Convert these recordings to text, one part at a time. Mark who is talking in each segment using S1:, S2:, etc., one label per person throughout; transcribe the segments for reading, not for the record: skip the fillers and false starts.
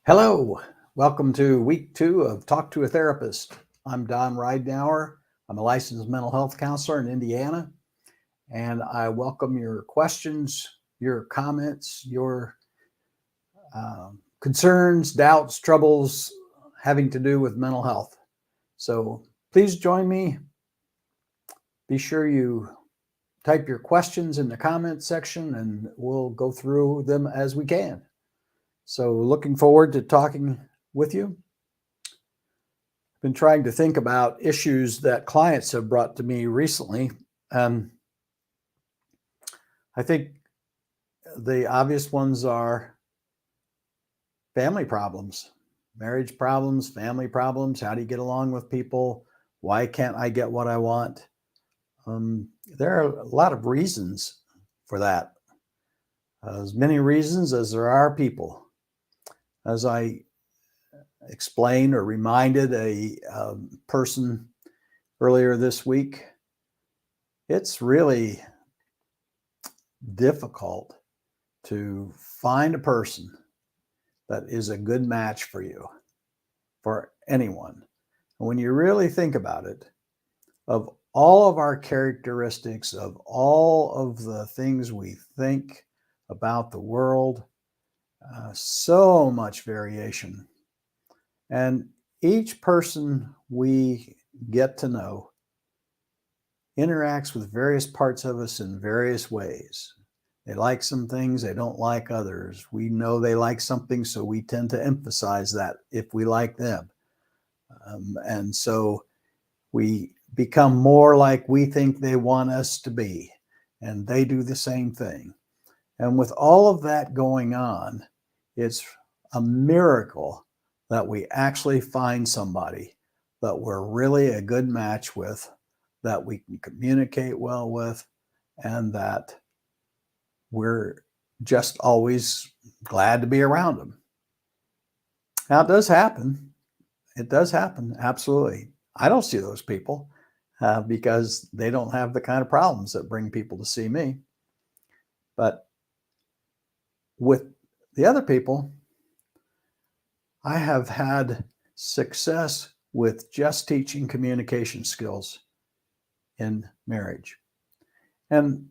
S1: Hello, welcome to week 2 of Talk to a Therapist. I'm Don Ridenour. I'm a licensed mental health counselor in Indiana, and I welcome your questions, your comments, your concerns, doubts, troubles having to do with mental health. So please join me. Be sure you type your questions in the comment section and we'll go through them as we can. So looking forward to talking with you. Been trying to think about issues that clients have brought to me recently. And I think the obvious ones are family problems, marriage problems, family problems. How do you get along with people? Why can't I get what I want? There are a lot of reasons for that. As many reasons as there are people. As I explained or reminded a person earlier this week, it's really difficult to find a person that is a good match for you, for anyone. And when you really think about it, of all of our characteristics, of all of the things we think about the world, so much variation. And each person we get to know interacts with various parts of us in various ways. They like some things, they don't like others. We know they like something, so we tend to emphasize that if we like them. And so we become more like we think they want us to be, and they do the same thing. And with all of that going on, it's a miracle that we actually find somebody that we're really a good match with, that we can communicate well with, and that we're just always glad to be around them. Now, it does happen. It does happen, absolutely. I don't see those people because they don't have the kind of problems that bring people to see me. But with the other people, I have had success with just teaching communication skills in marriage. And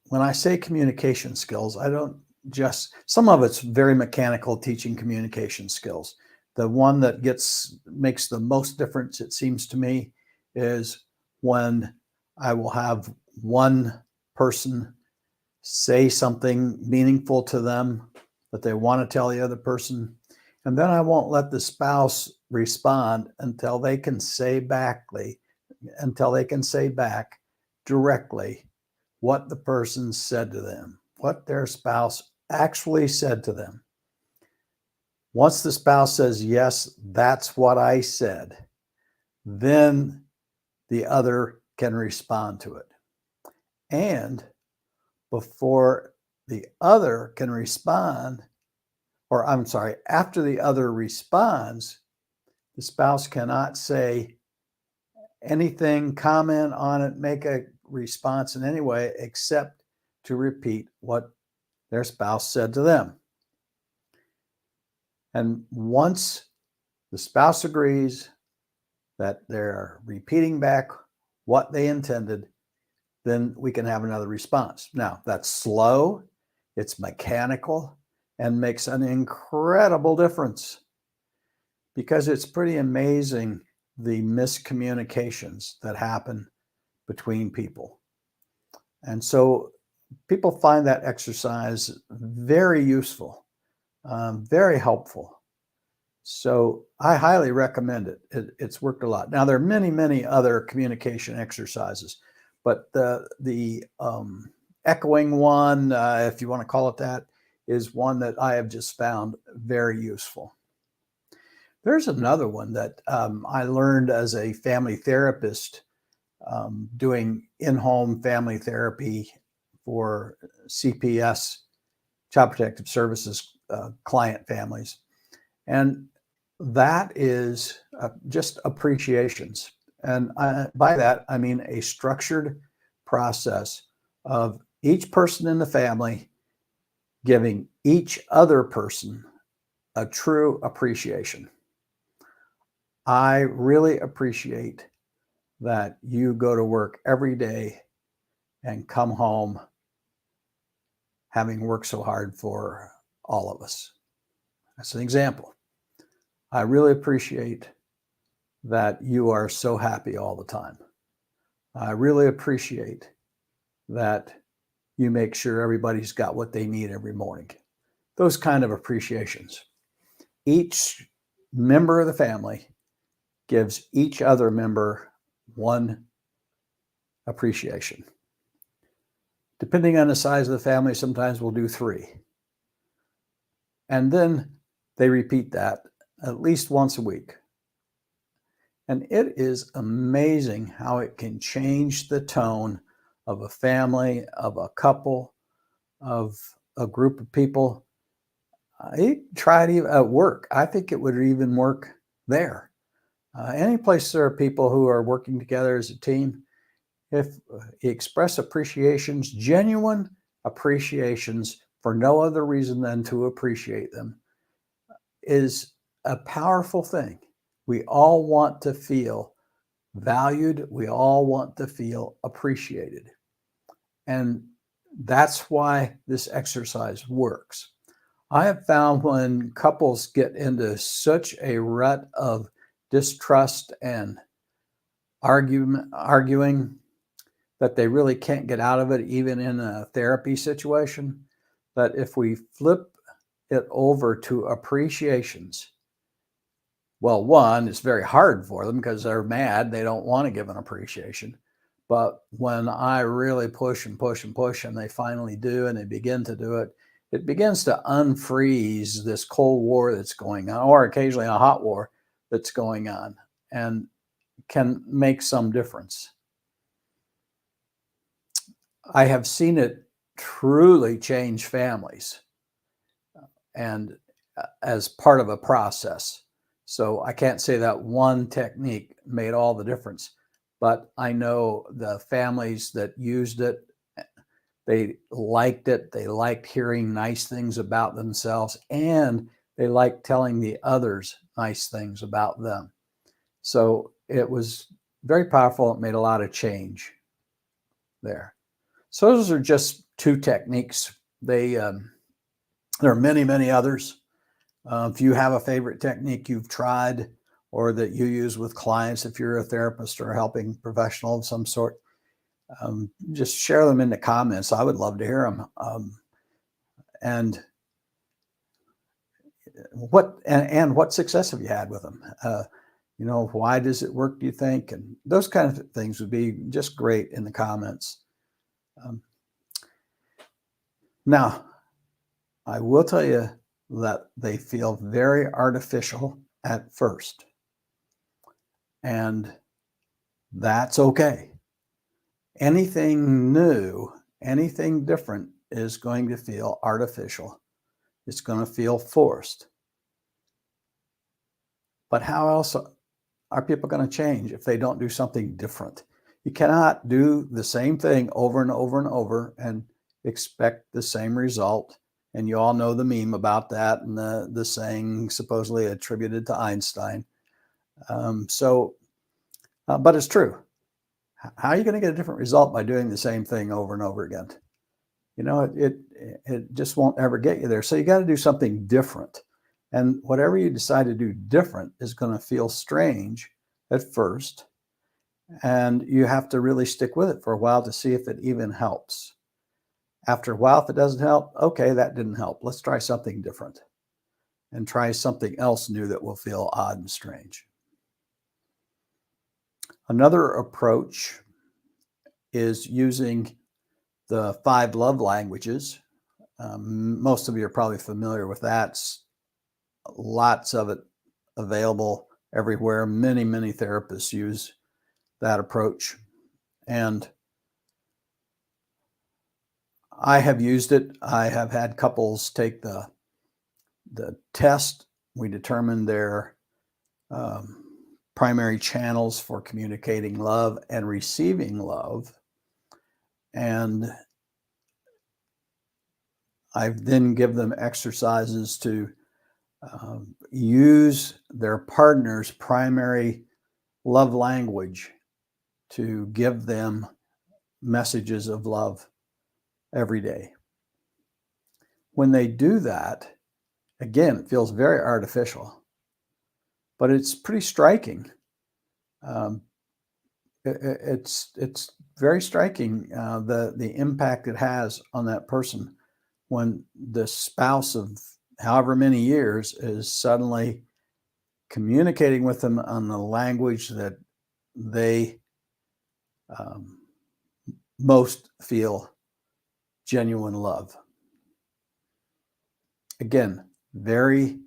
S1: when I say communication skills, I don't just, some of it's very mechanical, teaching communication skills. The one that makes the most difference, it seems to me, is when I will have one person say something meaningful to them that they want to tell the other person, and then I won't let the spouse respond until they can say back directly what the person said to them, what their spouse actually said to them. Once the spouse says, yes, that's what I said, then the other can respond to it. And before the other can respond, or I'm sorry, after the other responds, the spouse cannot say anything, comment on it, make a response in any way except to repeat what their spouse said to them. And once the spouse agrees that they're repeating back what they intended, then we can have another response. Now, that's slow, it's mechanical, and makes an incredible difference because it's pretty amazing the miscommunications that happen between people. And so people find that exercise very useful, very helpful. So I highly recommend it. It's worked a lot. Now, there are many, many other communication exercises, but the echoing one, if you want to call it that, is one that I have just found very useful. There's another one that I learned as a family therapist doing in-home family therapy for CPS, Child Protective Services client families. And that is just appreciations. And by that, I mean a structured process of each person in the family giving each other person a true appreciation. I really appreciate that you go to work every day and come home having worked so hard for all of us. That's an example. I really appreciate that you are so happy all the time. I really appreciate that you make sure everybody's got what they need every morning. Those kind of appreciations. Each member of the family gives each other member one appreciation. Depending on the size of the family, sometimes we'll do 3. And then they repeat that at least once a week. And it is amazing how it can change the tone of a family, of a couple, of a group of people. I tried it at work. I think it would even work there. Any place there are people who are working together as a team, if you express appreciations, genuine appreciations for no other reason than to appreciate them, is a powerful thing. We all want to feel valued. We all want to feel appreciated. And that's why this exercise works. I have found when couples get into such a rut of distrust and arguing that they really can't get out of it, even in a therapy situation, that if we flip it over to appreciations, well, one, it's very hard for them because they're mad. They don't want to give an appreciation. But when I really push and push and push, and they finally do, and they begin to do it, it begins to unfreeze this Cold War that's going on, or occasionally a hot war that's going on, and can make some difference. I have seen it truly change families, and as part of a process. So I can't say that one technique made all the difference, but I know the families that used it, they liked it. They liked hearing nice things about themselves, and they liked telling the others nice things about them. So it was very powerful. It made a lot of change there. So those are just 2 techniques. There are many, many others. If you have a favorite technique you've tried or that you use with clients, if you're a therapist or a helping professional of some sort, just share them in the comments. I would love to hear them. And what success have you had with them? Why does it work, do you think? And those kind of things would be just great in the comments. Now, I will tell you that they feel very artificial at first. And that's okay. Anything new, anything different is going to feel artificial. It's going to feel forced. But how else are people going to change if they don't do something different? You cannot do the same thing over and over and over and expect the same result. And you all know the meme about that and the saying supposedly attributed to Einstein. But it's true. How are you going to get a different result by doing the same thing over and over again? It just won't ever get you there. So you got to do something different. And whatever you decide to do different is going to feel strange at first. And you have to really stick with it for a while to see if it even helps. After a while, if it doesn't help, okay, that didn't help. Let's try something different and try something else new that will feel odd and strange. Another approach is using the 5 love languages. Most of you are probably familiar with that. Lots of it available everywhere. Many, many therapists use that approach. And I have used it. I have had couples take the test. We determined their primary channels for communicating love and receiving love. And I then give them exercises to use their partner's primary love language to give them messages of love every day. When they do that, again, it feels very artificial, but it's pretty striking. It's very striking, the impact it has on that person when the spouse of however many years is suddenly communicating with them on the language that they most feel genuine love. Again, very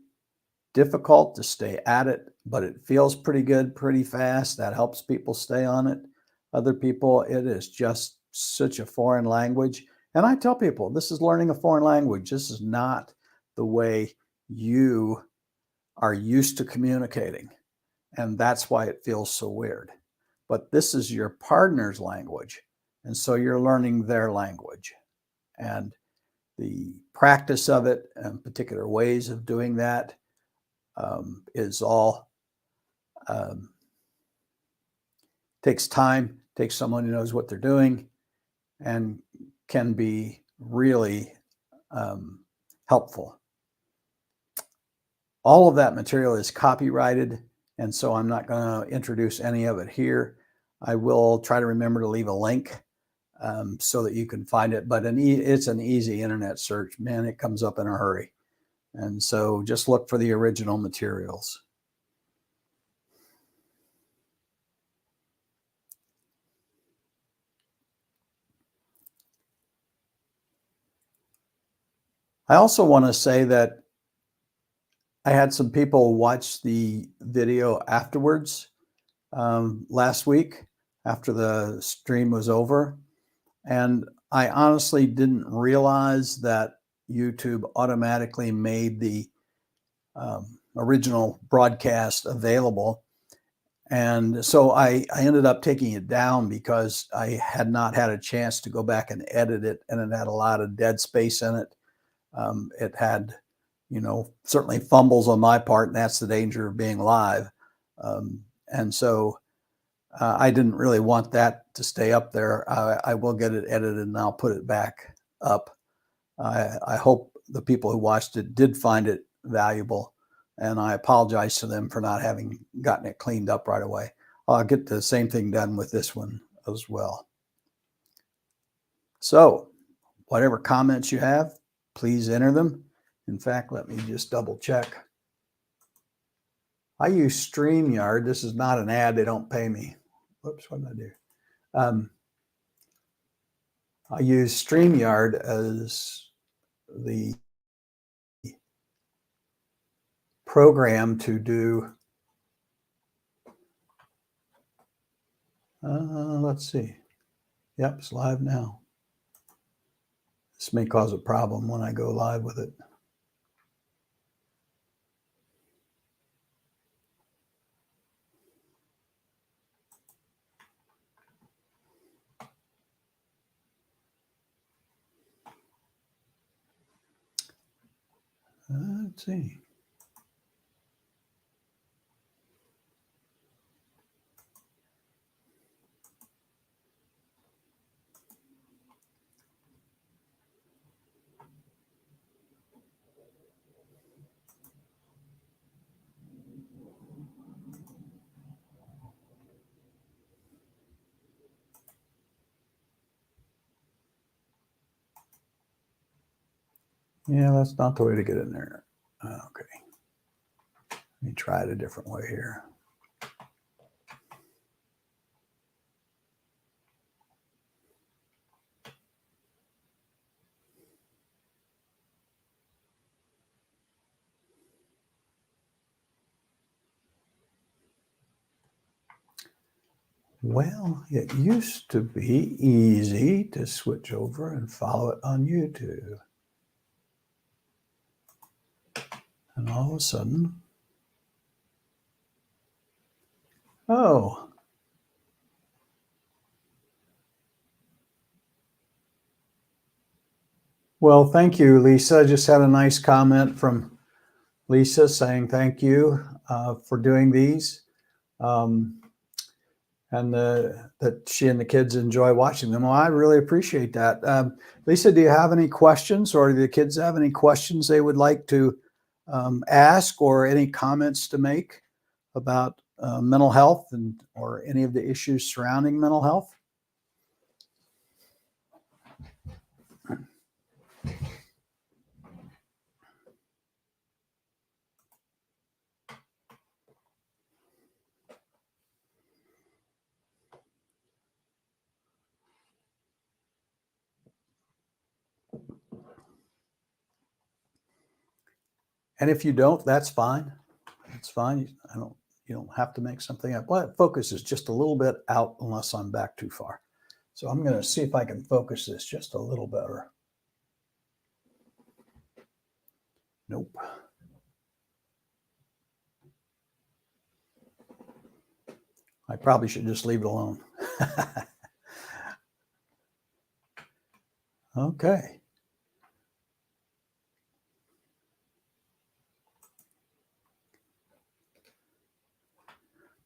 S1: difficult to stay at it, but it feels pretty good, pretty fast. That helps people stay on it. Other people, it is just such a foreign language. And I tell people, this is learning a foreign language. This is not the way you are used to communicating. And that's why it feels so weird. But this is your partner's language. And so you're learning their language. And the practice of it and particular ways of doing that is all takes time, takes someone who knows what they're doing, and can be really helpful. All of that material is copyrighted, and so I'm not going to introduce any of it here. I will try to remember to leave a link so that you can find it, but it's an easy internet search. Man, it comes up in a hurry. And so just look for the original materials. I also want to say that I had some people watch the video afterwards last week after the stream was over. And I honestly didn't realize that YouTube automatically made the original broadcast available. And so I ended up taking it down because I had not had a chance to go back and edit it, and it had a lot of dead space in it. It had, certainly fumbles on my part, and that's the danger of being live. And so I didn't really want that to stay up there. I will get it edited and I'll put it back up. I hope the people who watched it did find it valuable, and I apologize to them for not having gotten it cleaned up right away. I'll get the same thing done with this one as well. So whatever comments you have, please enter them. In fact, let me just double check. I use StreamYard. This is not an ad. They don't pay me. Whoops, what did I do? I use StreamYard as the program to do, let's see. Yep, it's live now. This may cause a problem when I go live with it. Let's see. Yeah, that's not the way to get in there. Okay. Let me try it a different way here. Well, it used to be easy to switch over and follow it on YouTube. And all of a sudden, oh. Well, thank you, Lisa. I just had a nice comment from Lisa saying thank you for doing these. And that she and the kids enjoy watching them. Well, I really appreciate that. Lisa, do you have any questions, or do the kids have any questions they would like to ask, or any comments to make about mental health or any of the issues surrounding mental health? And if you don't, that's fine. It's fine. You don't have to make something up. Well, focus is just a little bit out unless I'm back too far. So I'm going to see if I can focus this just a little better. Nope. I probably should just leave it alone. Okay.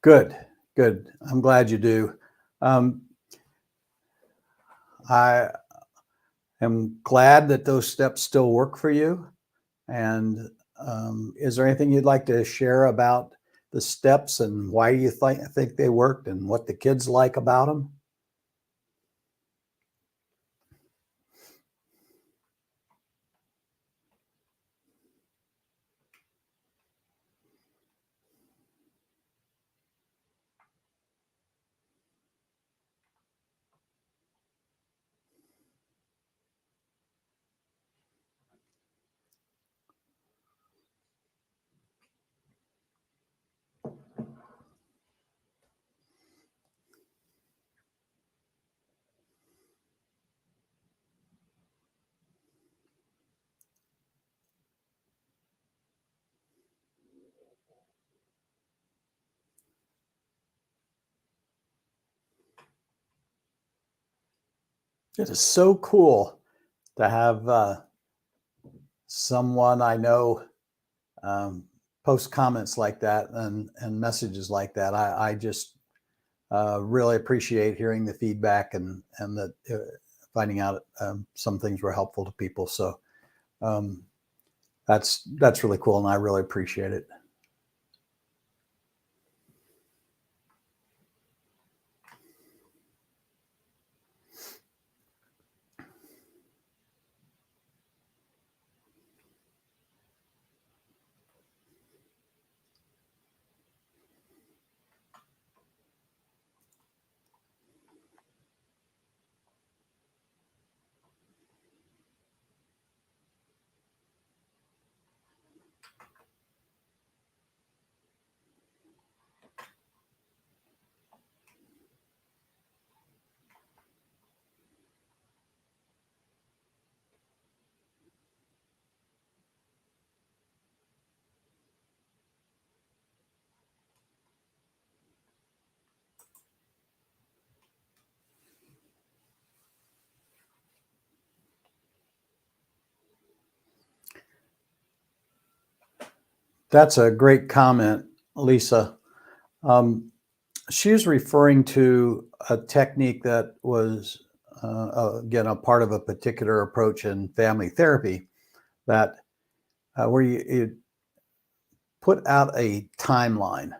S1: Good, good. I'm glad you do. I am glad that those steps still work for you. And is there anything you'd like to share about the steps and why you think they worked and what the kids like about them? It is so cool to have someone I know post comments like that and messages like that. I just really appreciate hearing the feedback and that finding out some things were helpful to people. So that's really cool, and I really appreciate it. That's a great comment, Lisa. She's referring to a technique that was, again, a part of a particular approach in family therapy that where you put out a timeline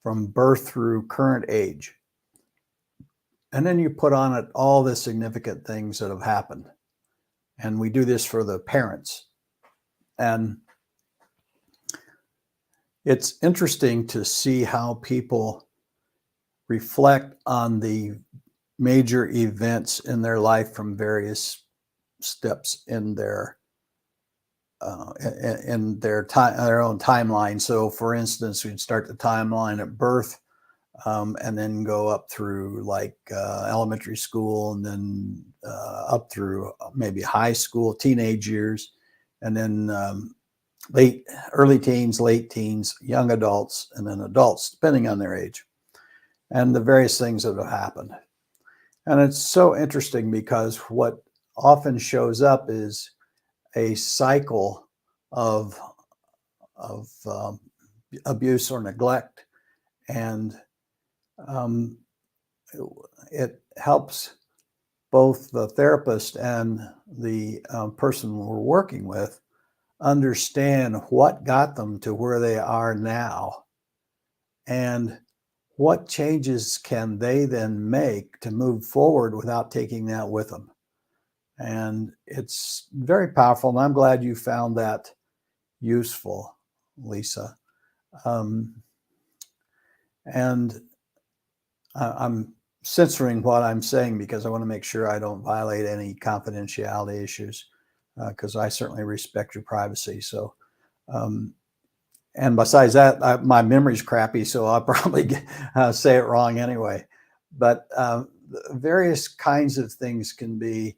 S1: from birth through current age. And then you put on it all the significant things that have happened. And we do this for the parents. And it's interesting to see how people reflect on the major events in their life from various steps in their their own timeline. So, for instance, we'd start the timeline at birth, and then go up through like elementary school, and then up through maybe high school, teenage years, and then early teens, late teens, young adults, and then adults, depending on their age, and the various things that have happened. And it's so interesting because what often shows up is a cycle of abuse or neglect, and it helps both the therapist and the person we're working with understand what got them to where they are now, and what changes can they then make to move forward without taking that with them. And it's very powerful, and I'm glad you found that useful, Lisa. And I'm censoring what I'm saying because I want to make sure I don't violate any confidentiality issues, because I certainly respect your privacy. So, and besides that, my memory's crappy, so I'll probably say it wrong anyway. But various kinds of things can be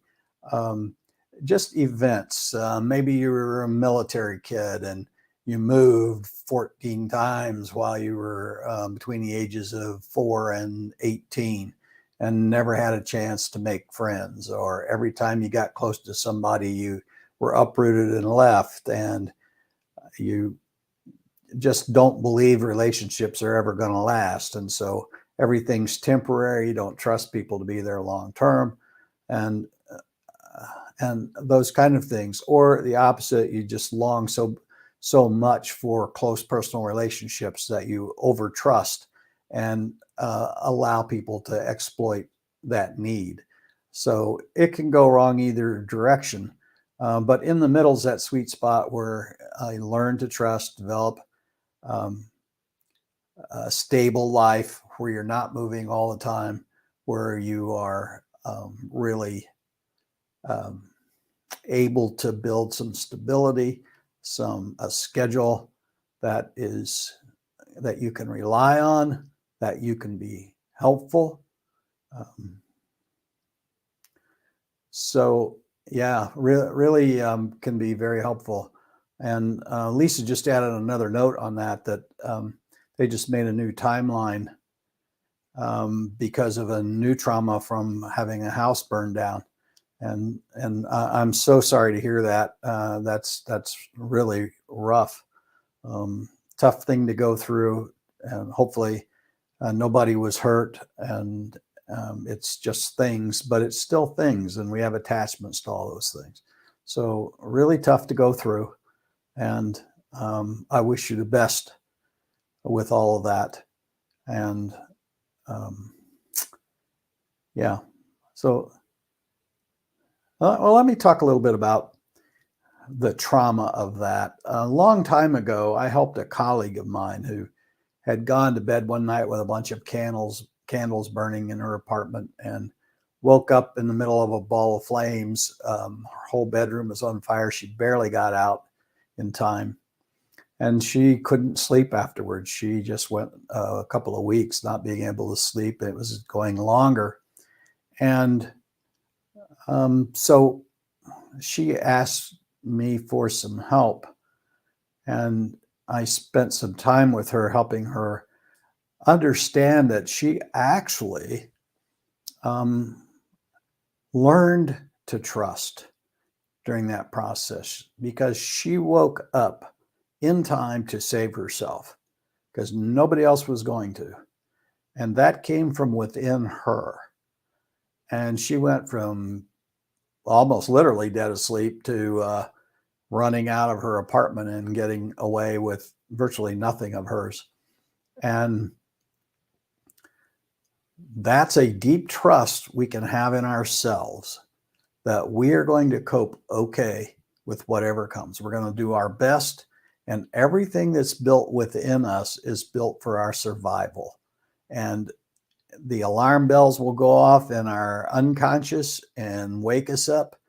S1: just events. Maybe you were a military kid and you moved 14 times while you were between the ages of 4 and 18 and never had a chance to make friends. Or every time you got close to somebody, you were uprooted and left, and you just don't believe relationships are ever going to last. And so everything's temporary. You don't trust people to be there long term, and those kind of things. Or the opposite, you just long so much for close personal relationships that you overtrust and allow people to exploit that need. So it can go wrong either direction. But in the middle is that sweet spot where you learn to trust, develop a stable life where you're not moving all the time, where you are really able to build some stability, a schedule that you can rely on, that you can be helpful. So yeah, really can be very helpful. And Lisa just added another note on that they just made a new timeline because of a new trauma from having a house burned down. And I'm so sorry to hear that. That's really rough, tough thing to go through. And hopefully nobody was hurt, and it's just things, but it's still things, and we have attachments to all those things. So really tough to go through, and I wish you the best with all of that. And yeah, so well, let me talk a little bit about the trauma of that. A long time ago, I helped a colleague of mine who had gone to bed one night with a bunch of candles burning in her apartment, and woke up in the middle of a ball of flames. Her whole bedroom was on fire. She barely got out in time, and she couldn't sleep afterwards. She just went a couple of weeks not being able to sleep. It was going longer. And so she asked me for some help, and I spent some time with her, helping her understand that she actually learned to trust during that process, because she woke up in time to save herself, because nobody else was going to. And that came from within her. And she went from almost literally dead asleep to running out of her apartment and getting away with virtually nothing of hers. And that's a deep trust we can have in ourselves, that we are going to cope okay with whatever comes. We're going to do our best, and everything that's built within us is built for our survival. And the alarm bells will go off in our unconscious and wake us up,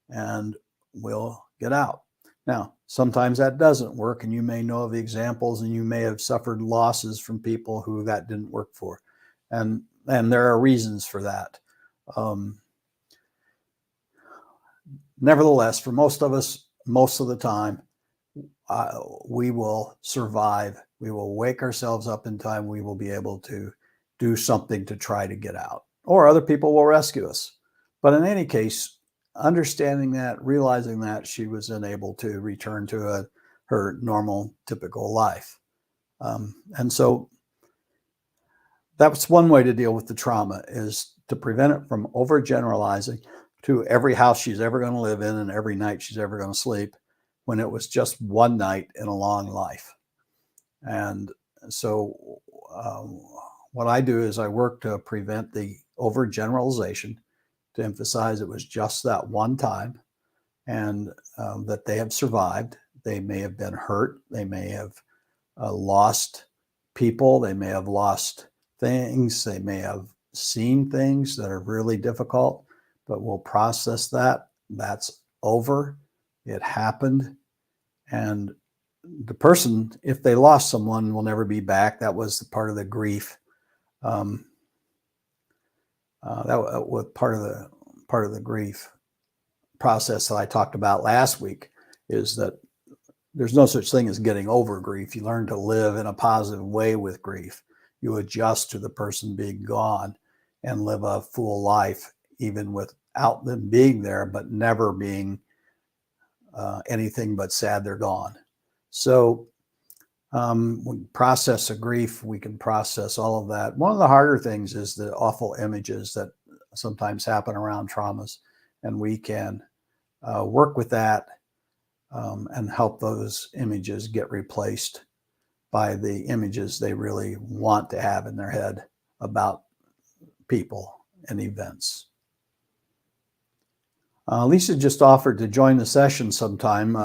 S1: and we'll get out. Now, sometimes that doesn't work, and you may know of examples, and you may have suffered losses from people who that didn't work for. And there are reasons for that. Nevertheless, for most of us, most of the time, we will survive. We will wake ourselves up in time. We will be able to do something to try to get out, or other people will rescue us. But in any case, understanding that, realizing that, she was unable to return to her normal, typical life. And so that's one way to deal with the trauma, is to prevent it from overgeneralizing to every house she's ever going to live in and every night she's ever going to sleep, when it was just one night in a long life. And so what I do is I work to prevent the overgeneralization, to emphasize it was just that one time, and that they have survived. They may have been hurt. They may have lost people. They may have lost things. They may have seen things that are really difficult, but we'll process that. That's over. It happened. And the person, if they lost someone, will never be back. That was part of the grief. That was part of the grief process that I talked about last week, is that there's no such thing as getting over grief. You learn to live in a positive way with grief. You adjust to the person being gone and live a full life, even without them being there, but never being anything but sad they're gone. So we process a grief, we can process all of that. One of the harder things is the awful images that sometimes happen around traumas, and we can work with that and help those images get replaced by the images they really want to have in their head about people and events. Lisa just offered to join the session sometime,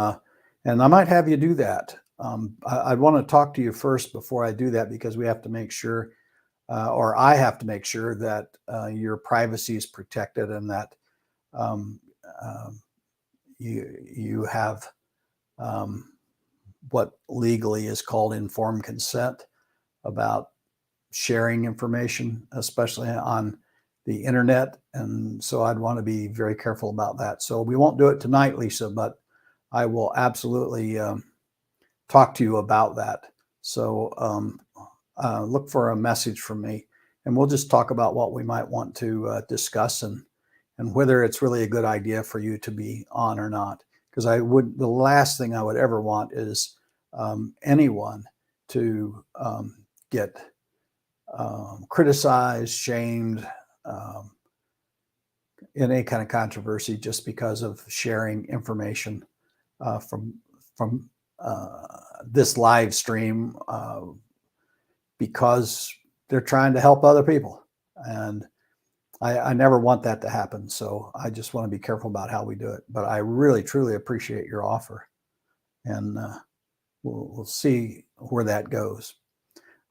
S1: and I might have you do that. I'd want to talk to you first before I do that, because we have to make sure, or I have to make sure, that your privacy is protected, and that you have what legally is called informed consent about sharing information, especially on the internet. And so I'd want to be very careful about that. So we won't do it tonight, Lisa, but I will absolutely talk to you about that. So look for a message from me, and we'll just talk about what we might want to discuss, and whether it's really a good idea for you to be on or not. Because the last thing I would ever want is anyone to get criticized, shamed, in any kind of controversy just because of sharing information from this live stream, because they're trying to help other people. And I never want that to happen. So I just want to be careful about how we do it. But I really, truly appreciate your offer. And we'll see where that goes.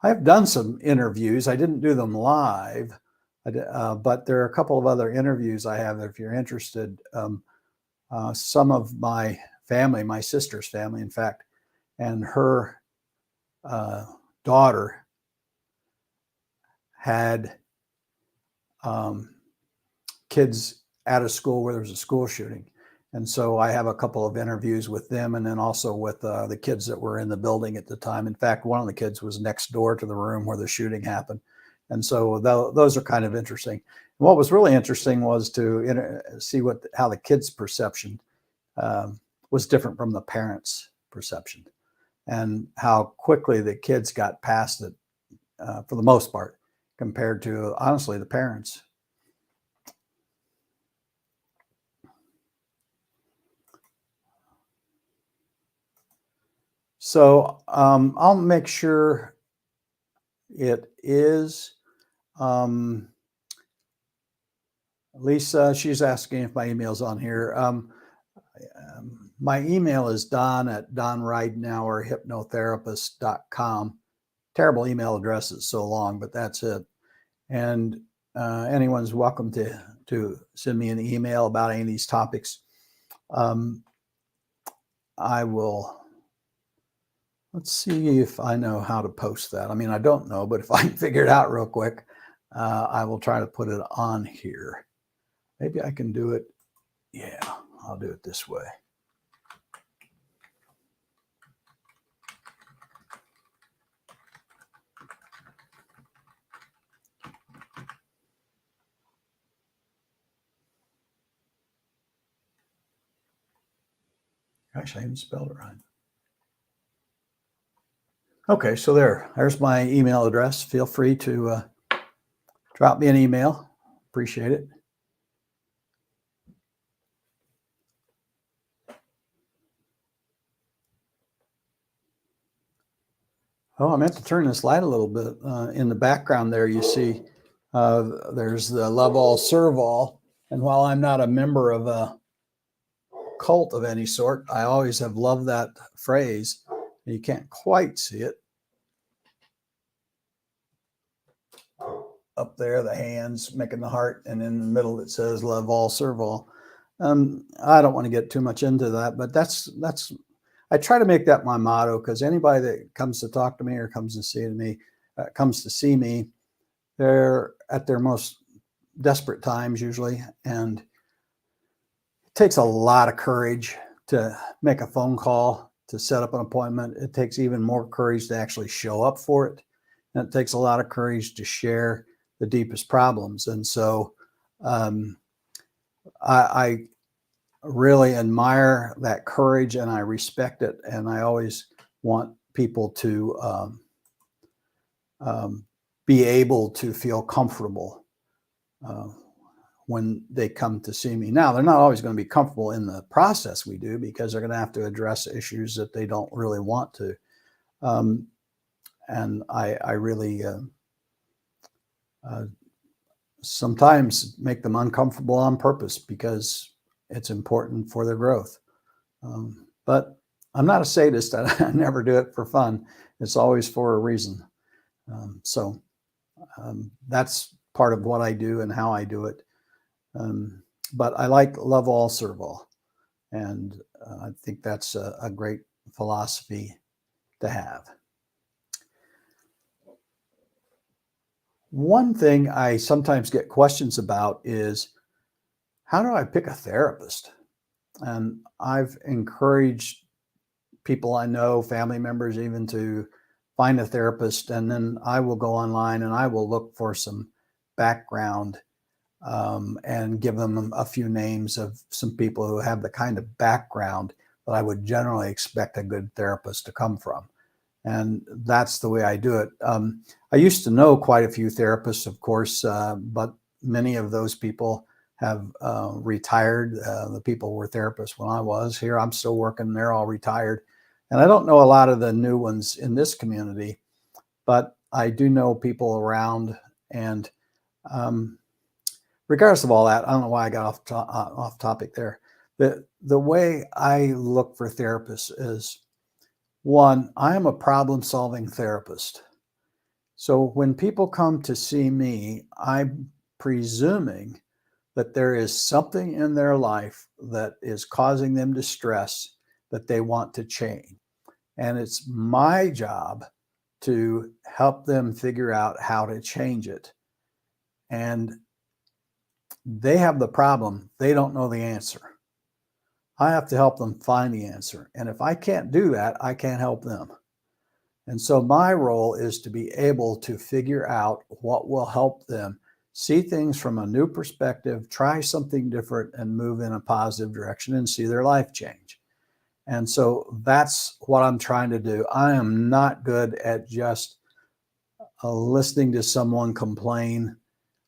S1: I've done some interviews. I didn't do them live, but there are a couple of other interviews I have, if you're interested. Some of my family, my sister's family, in fact, and her daughter had kids at a school where there was a school shooting. And so I have a couple of interviews with them, and then also with the kids that were in the building at the time. In fact, one of the kids was next door to the room where the shooting happened. And so those are kind of interesting. And what was really interesting was to see how the kids' perception was different from the parents' perception, and how quickly the kids got past it, for the most part, compared to, honestly, the parents. So I'll make sure it is. Lisa, she's asking if my email's on here. My email is don@donridenourhypnotherapist.com. Terrible email address, is so long, but that's it. And anyone's welcome to send me an email about any of these topics. I will, let's see if I know how to post that. I mean, I don't know, but if I can figure it out real quick, I will try to put it on here. Maybe I can do it. Yeah, I'll do it this way. Gosh, I even spelled it right. Okay, so there's my email address. Feel free to drop me an email. Appreciate it. Oh, I meant to turn this light a little bit. In the background there, you see there's the love all, serve all. And while I'm not a member of a cult of any sort, I always have loved that phrase. You can't quite see it. Up there, the hands making the heart, and in the middle it says love all, serve all. I don't want to get too much into that, but that's I try to make that my motto, because anybody that comes to talk to me or comes to see me, they're at their most desperate times usually, and it takes a lot of courage to make a phone call, to set up an appointment. It takes even more courage to actually show up for it, and it takes a lot of courage to share the deepest problems. And so I really admire that courage, and I respect it, and I always want people to be able to feel comfortable when they come to see me. Now, they're not always going to be comfortable in the process we do, because they're going to have to address issues that they don't really want to. And I really sometimes make them uncomfortable on purpose, because it's important for their growth. But I'm not a sadist. I never do it for fun. It's always for a reason. So that's part of what I do and how I do it. But I like love all, serve all. And I think that's a great philosophy to have. One thing I sometimes get questions about is, how do I pick a therapist? And I've encouraged people I know, family members even, to find a therapist. And then I will go online and I will look for some background and give them a few names of some people who have the kind of background that I would generally expect a good therapist to come from. And that's the way I do it. I used to know quite a few therapists, of course, but many of those people have retired. The people were therapists when I was here. I'm still working. They're all retired. And I don't know a lot of the new ones in this community, but I do know people around. And regardless of all that, I don't know why I got off topic there. The way I look for therapists is, one, I am a problem-solving therapist. So when people come to see me, I'm presuming that there is something in their life that is causing them distress that they want to change. And it's my job to help them figure out how to change it. And they have the problem. They don't know the answer. I have to help them find the answer. And if I can't do that, I can't help them. And so my role is to be able to figure out what will help them see things from a new perspective, try something different, and move in a positive direction and see their life change. And so that's what I'm trying to do. I am not good at just listening to someone complain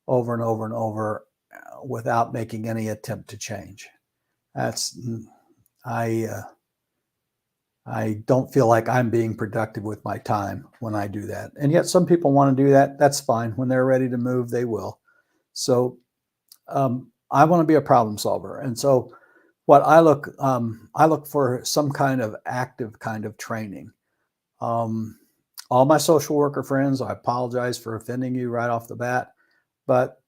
S1: over and over and over without making any attempt to change. I don't feel like I'm being productive with my time when I do that. And yet some people want to do that. That's fine. When they're ready to move, they will. So I want to be a problem solver. And so what I look for some kind of active kind of training. All my social worker friends, I apologize for offending you right off the bat, but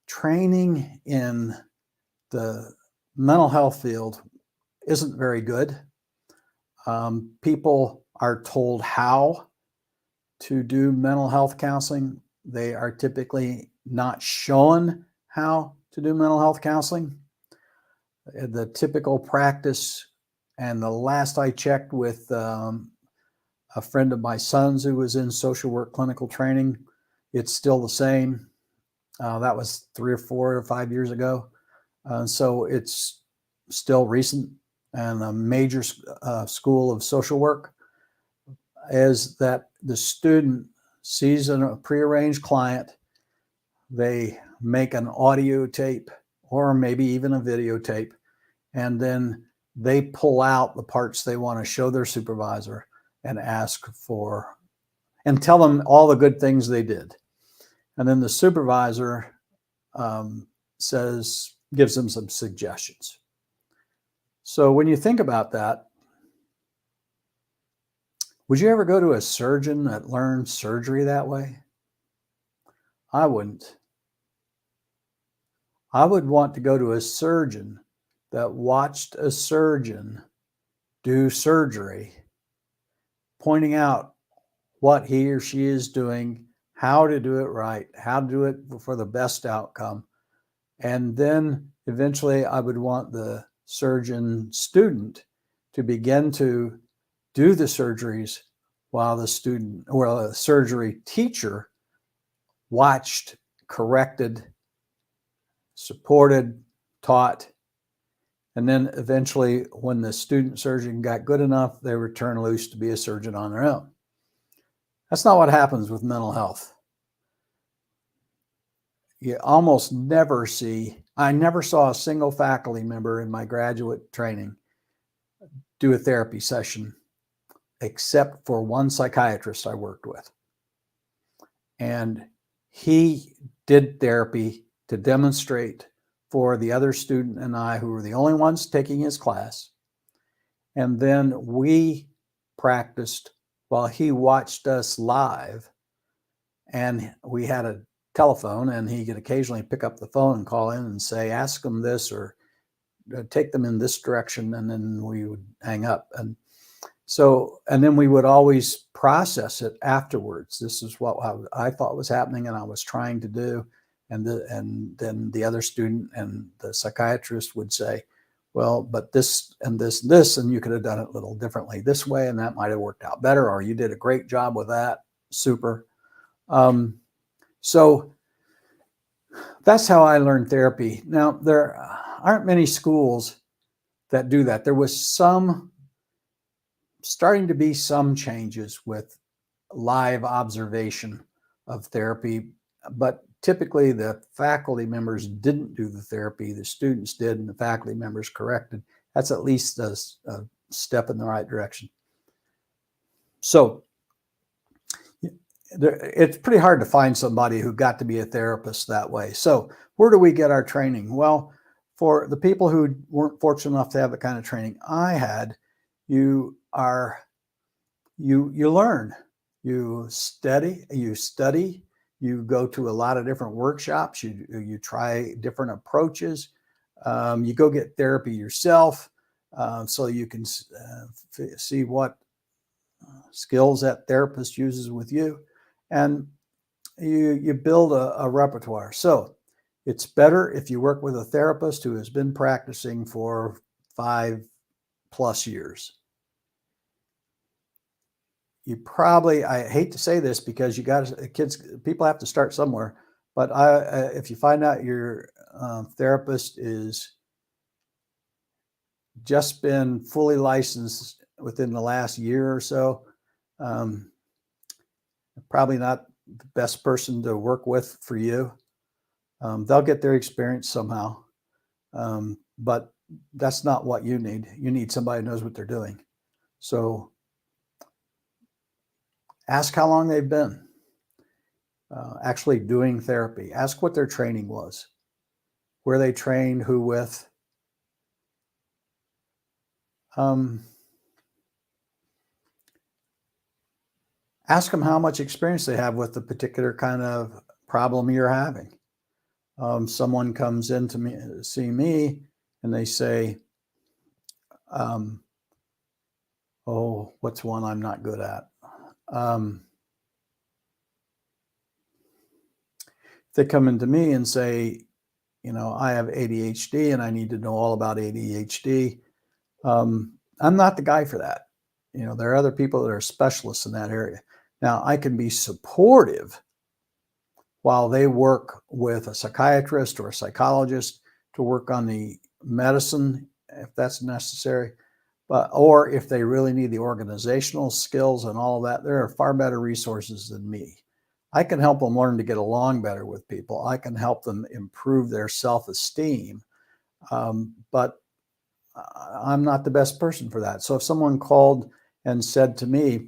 S1: training in the mental health field isn't very good. People are told how to do mental health counseling. They are typically not shown how to do mental health counseling. The typical practice, and the last I checked with a friend of my son's who was in social work clinical training, it's still the same. That was 3 or 4 or 5 years ago. So it's still recent, and a major school of social work. is that the student sees a prearranged client, they make an audio tape or maybe even a videotape, and then they pull out the parts they want to show their supervisor and ask for, and tell them all the good things they did. And then the supervisor gives them some suggestions. So when you think about that, would you ever go to a surgeon that learned surgery that way? I wouldn't. I would want to go to a surgeon that watched a surgeon do surgery, pointing out what he or she is doing, how to do it right, how to do it for the best outcome. And then eventually I would want the surgeon student to begin to do the surgeries while the student or the surgery teacher watched, corrected, supported, taught. And then eventually when the student surgeon got good enough, they were turned loose to be a surgeon on their own. That's not what happens with mental health. You almost never see, I never saw a single faculty member in my graduate training do a therapy session except for one psychiatrist I worked with. And he did therapy to demonstrate for the other student and I, who were the only ones taking his class. And then we practiced while he watched us live. And we had a telephone, and he could occasionally pick up the phone and call in and say, ask them this or take them in this direction. And then we would hang up. And then we would always process it afterwards. This is what I thought was happening and I was trying to do. And then the other student and the psychiatrist would say, well, but this and this, and you could have done it a little differently this way, and that might have worked out better, or you did a great job with that. Super. So that's how I learned therapy. Now, there aren't many schools that do that. There was starting to be some changes with live observation of therapy, but typically the faculty members didn't do the therapy, the students did, and the faculty members corrected. That's at least a step in the right direction. So it's pretty hard to find somebody who got to be a therapist that way. So where do we get our training? Well, for the people who weren't fortunate enough to have the kind of training I had, you learn, you study, you go to a lot of different workshops, you try different approaches, you go get therapy yourself, so you can see what skills that therapist uses with you, and you build a repertoire. So it's better if you work with a therapist who has been practicing for 5+ years. You probably, I hate to say this because people have to start somewhere, but if you find out your therapist is just been fully licensed within the last year or so, probably not the best person to work with for you. They'll get their experience somehow, but that's not what you need. You need somebody who knows what they're doing. So ask how long they've been actually doing therapy. Ask what their training was, where they trained, who with. Ask them how much experience they have with the particular kind of problem you're having. Someone comes in to see me and they say, oh, what's one I'm not good at? They come into me and say, I have ADHD and I need to know all about ADHD. I'm not the guy for that. There are other people that are specialists in that area. Now, I can be supportive while they work with a psychiatrist or a psychologist to work on the medicine if that's necessary. or if they really need the organizational skills and all of that, there are far better resources than me. I can help them learn to get along better with people. I can help them improve their self-esteem, but I'm not the best person for that. So if someone called and said to me,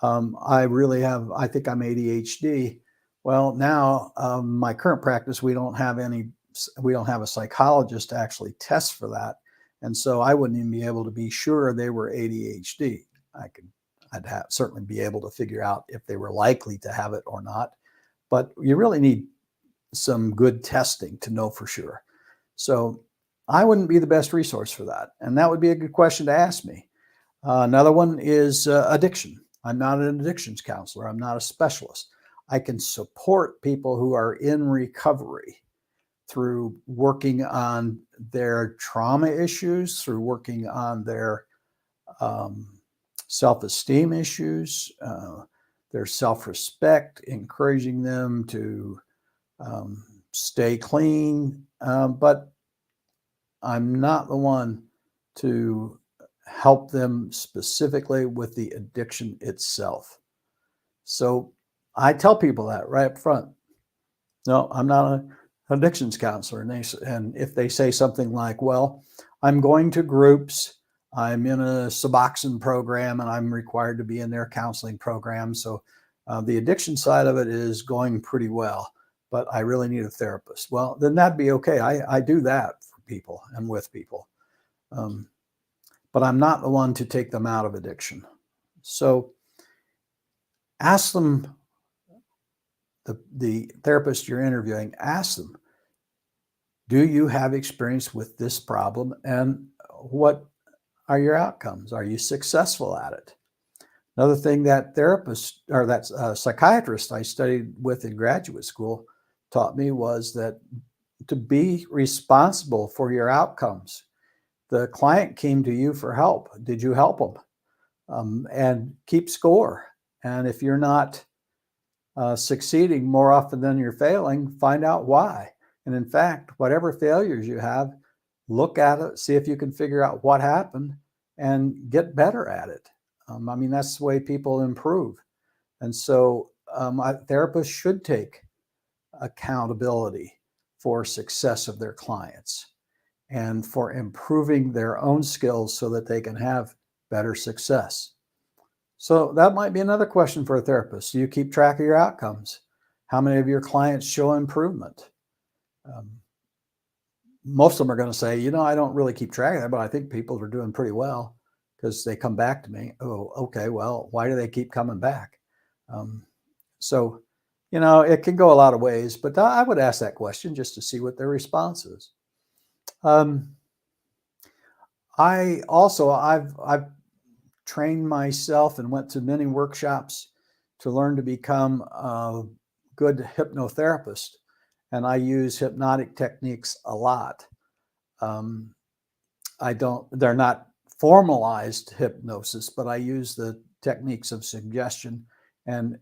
S1: I think I'm ADHD. Well, now my current practice, we don't have a psychologist to actually test for that. And so I wouldn't even be able to be sure they were ADHD. I'd certainly be able to figure out if they were likely to have it or not. But you really need some good testing to know for sure. So I wouldn't be the best resource for that. And that would be a good question to ask me. Another one is addiction. I'm not an addictions counselor. I'm not a specialist. I can support people who are in recovery through working on their trauma issues, through working on their self-esteem issues, their self-respect, encouraging them to stay clean. But I'm not the one to help them specifically with the addiction itself. So I tell people that right up front. No, I'm not an addictions counselor. And if they say something like, well, I'm going to groups, I'm in a Suboxone program, and I'm required to be in their counseling program. So the addiction side of it is going pretty well, but I really need a therapist. Well, then that'd be okay. I do that for people and with people. But I'm not the one to take them out of addiction. So ask them, the therapist you're interviewing, ask them, do you have experience with this problem, and what are your outcomes? Are you successful at it? Another thing that psychiatrist I studied with in graduate school taught me was that to be responsible for your outcomes. The client came to you for help. Did you help them? And keep score. And if you're not succeeding more often than you're failing, find out why. And in fact, whatever failures you have, look at it, see if you can figure out what happened and get better at it. I mean, that's the way people improve. And so therapists should take accountability for success of their clients and for improving their own skills so that they can have better success. So that might be another question for a therapist. Do you keep track of your outcomes? How many of your clients show improvement? Most of them are going to say, I don't really keep track of that, but I think people are doing pretty well because they come back to me. Oh, okay, well, why do they keep coming back? So, it can go a lot of ways, but I would ask that question just to see what their response is. I've trained myself and went to many workshops to learn to become a good hypnotherapist. And I use hypnotic techniques a lot. They're not formalized hypnosis, but I use the techniques of suggestion and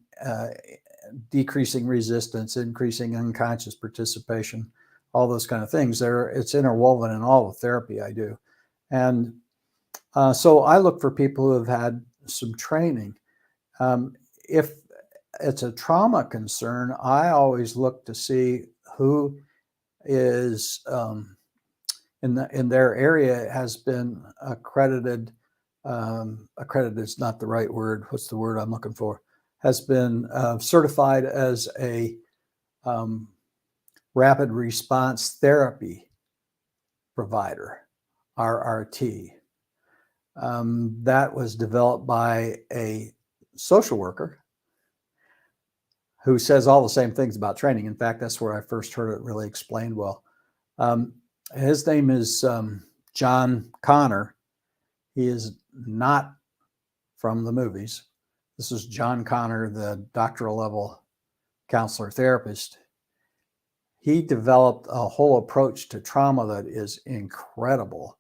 S1: decreasing resistance, increasing unconscious participation, all those kind of things. It's interwoven in all the therapy I do. And so I look for people who have had some training. If it's a trauma concern, I always look to see who is in their area has been accredited. Accredited is not the right word. What's the word I'm looking for? Has been certified as a rapid response therapy provider, RRT. That was developed by a social worker who says all the same things about training. In fact, that's where I first heard it really explained well. His name is John Connor. He is not from the movies. This is John Connor, the doctoral level counselor therapist. He developed a whole approach to trauma that is incredible.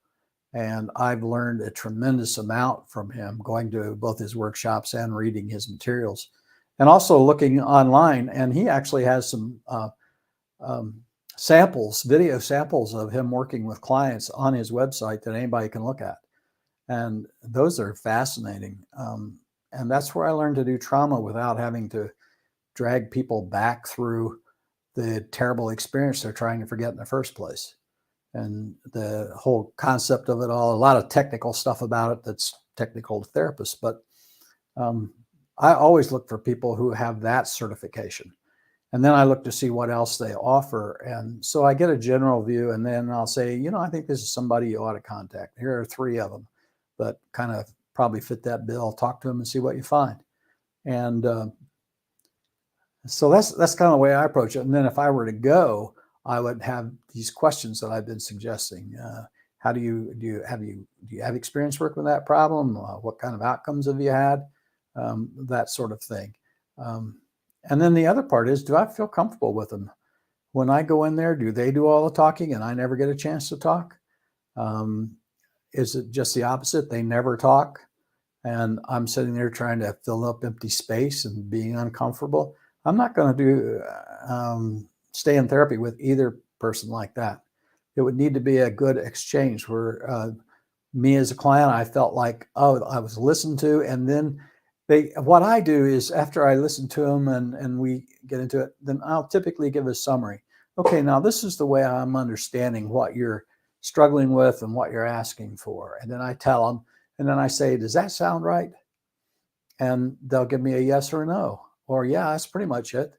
S1: And I've learned a tremendous amount from him, going to both his workshops and reading his materials, and also looking online. And he actually has some video samples of him working with clients on his website that anybody can look at. And those are fascinating. And that's where I learned to do trauma without having to drag people back through the terrible experience they're trying to forget in the first place. And the whole concept of it all, a lot of technical stuff about it that's technical to therapists, but I always look for people who have that certification. And then I look to see what else they offer. And so I get a general view, and then I'll say, I think this is somebody you ought to contact. Here are 3 of them that kind of probably fit that bill. Talk to them and see what you find. And so that's kind of the way I approach it. And then if I were to go, I would have these questions that I've been suggesting. How do you have experience working with that problem? What kind of outcomes have you had? That sort of thing. And then the other part is, do I feel comfortable with them? When I go in there, do they do all the talking and I never get a chance to talk? Is it just the opposite? They never talk and I'm sitting there trying to fill up empty space and being uncomfortable? I'm not going to stay in therapy with either person like that. It would need to be a good exchange where me as a client, I felt like, I was listened to. And then what I do is after I listen to them and we get into it, then I'll typically give a summary. Okay, now this is the way I'm understanding what you're struggling with and what you're asking for. And then I tell them, and then I say, does that sound right? And they'll give me a yes or a no, or yeah, that's pretty much it.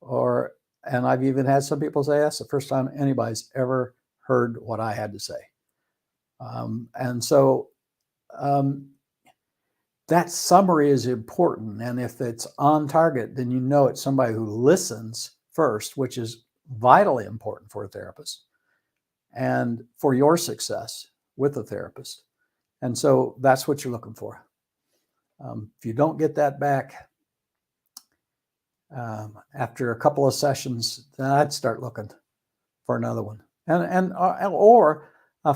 S1: And I've even had some people say, that's the first time anybody's ever heard what I had to say. And so that summary is important. And if it's on target, then it's somebody who listens first, which is vitally important for a therapist and for your success with a therapist. And so that's what you're looking for. If you don't get that back after a couple of sessions, then I'd start looking for another one. Or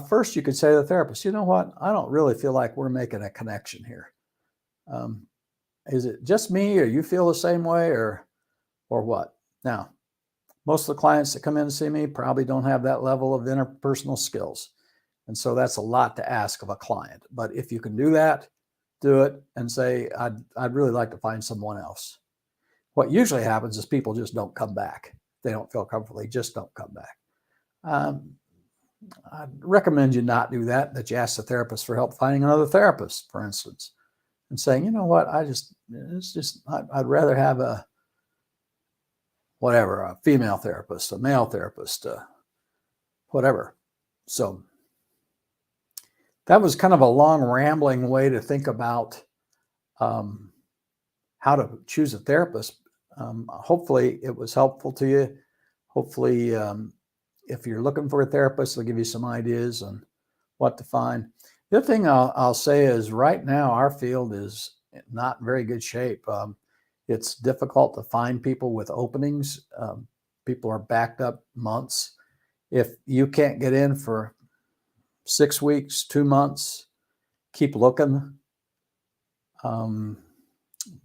S1: first you could say to the therapist, you know what? I don't really feel like we're making a connection here. Is it just me, or you feel the same way, or what? Now, most of the clients that come in to see me probably don't have that level of interpersonal skills. And so that's a lot to ask of a client. But if you can do that, do it and say, I'd really like to find someone else. What usually happens is people just don't come back. They don't feel comfortable. They just don't come back. I'd recommend you not do that, that you ask the therapist for help finding another therapist, for instance, and saying, you know what, I'd rather have a female therapist, a male therapist, whatever. So that was kind of a long, rambling way to think about how to choose a therapist. Hopefully it was helpful to you. Hopefully, if you're looking for a therapist, they'll give you some ideas on what to find. The other thing I'll say is right now, our field is not in very good shape. It's difficult to find people with openings. People are backed up months. If you can't get in for 6 weeks, 2 months, keep looking,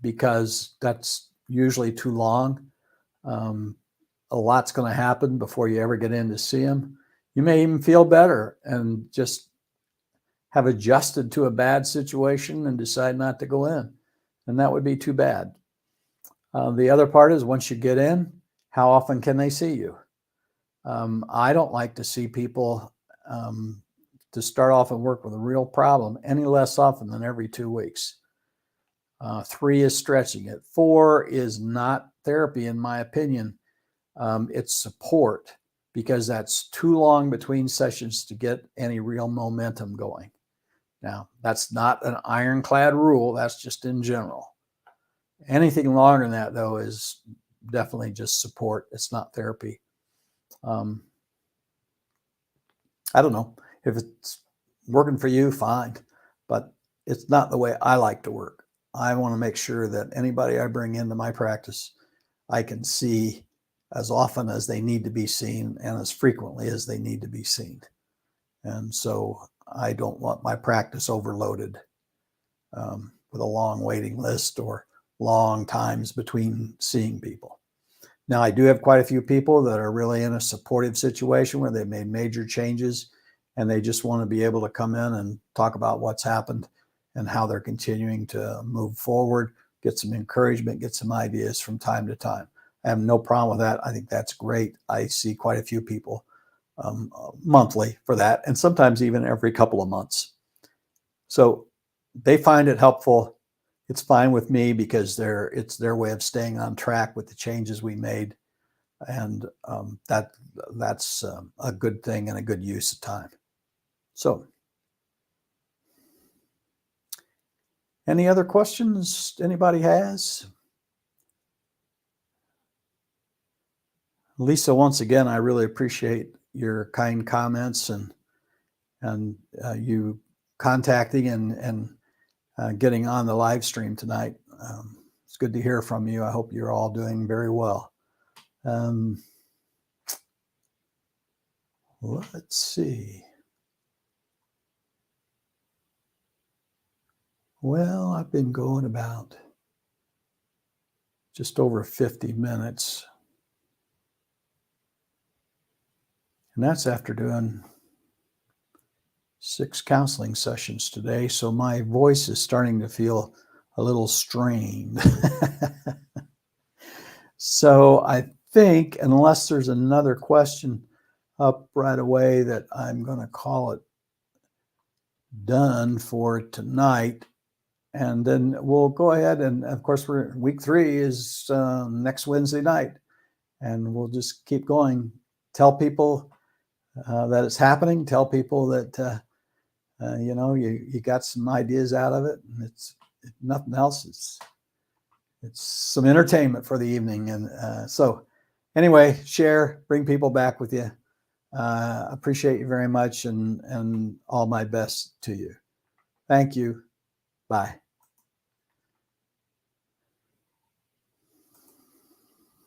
S1: because that's usually too long. A lot's going to happen before you ever get in to see them. You may even feel better and just have adjusted to a bad situation and decide not to go in. And that would be too bad. The other part is once you get in, how often can they see you? I don't like to see people to start off and work with a real problem any less often than every 2 weeks. 3 is stretching it. 4 is not therapy, in my opinion. It's support, because that's too long between sessions to get any real momentum going. Now, that's not an ironclad rule. That's just in general. Anything longer than that, though, is definitely just support. It's not therapy. I don't know. If it's working for you, fine. But it's not the way I like to work. I want to make sure that anybody I bring into my practice, I can see as often as they need to be seen and as frequently as they need to be seen. And so I don't want my practice overloaded with a long waiting list or long times between seeing people. Now, I do have quite a few people that are really in a supportive situation where they've made major changes and they just want to be able to come in and talk about what's happened and how they're continuing to move forward, get some encouragement, get some ideas from time to time. I have no problem with that. I think that's great. I see quite a few people monthly for that, and sometimes even every couple of months. So they find it helpful. It's fine with me because it's their way of staying on track with the changes we made, and that's a good thing and a good use of time. So, any other questions anybody has? Lisa, once again, I really appreciate your kind comments and you contacting and getting on the live stream tonight. It's good to hear from you. I hope you're all doing very well. Let's see. Well, I've been going about just over 50 minutes. And that's after doing 6 counseling sessions today. So my voice is starting to feel a little strained. So I think, unless there's another question up right away, that I'm going to call it done for tonight. And then we'll go ahead, and of course, week 3 is next Wednesday night, and we'll just keep going. Tell people that it's happening. Tell people that you got some ideas out of it, and it's nothing else. It's some entertainment for the evening, and so anyway, share, bring people back with you. Appreciate you very much, and all my best to you. Thank you. Bye.